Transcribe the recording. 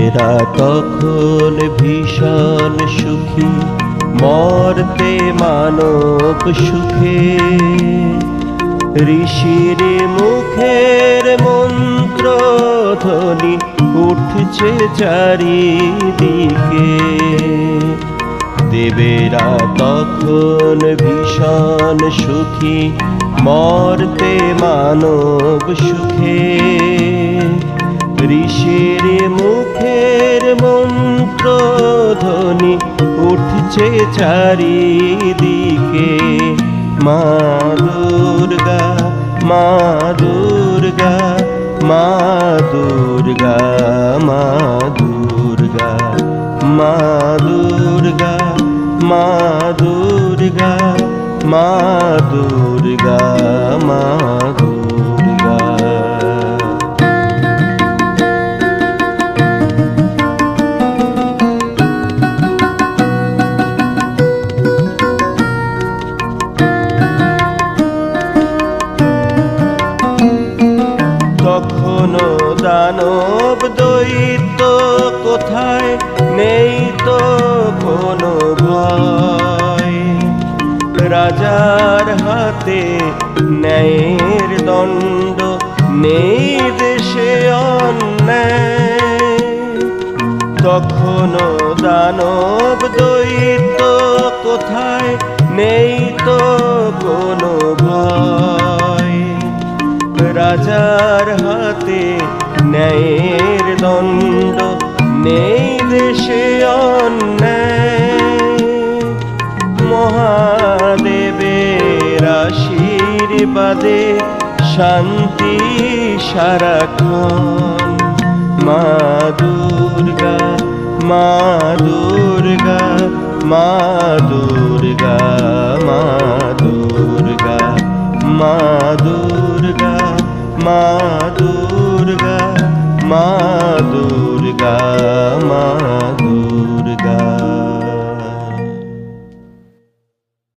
দেবেরা তখন ভীষণ সুখী, মর্তে মানব সুখে। ঋষির মুখের মন্ত্র ধ্বনি উঠছে চারিদিকে। দেবেরা তখন ভীষণ সুখী, মর্তে মানব সুখে। ঋষির মুখের মন্ত্র ধ্বনি উঠছে চারিদিকে। মা দুর্গা, মা দুর্গা, মা দুর্গা, মা দুর্গা, মা দুর্গা, মা দুর্গা, মা দুর্গা, মা দুর্গা। তখনো দানব দৈত্য কোথায়, নেই তো কোনো ভয়। রাজার হাতে ন্যায়ের দণ্ড, নেই দেশে অন্যায়। তখনো দানব দৈত্য কোথায়, নেই তো কোনো ভয়। রাজার হাতে ন্যায়ের দণ্ড, নেই দেশে অন্যায়। মহাদেবের আশীর্বাদে শান্তি সারাক্ষণ। মা দুর্গা, মা দুর্গা, মা দুর্গা, মা দুর্গা, মা দুর্গা, মা দুর্গা, মা দুর্গা, মা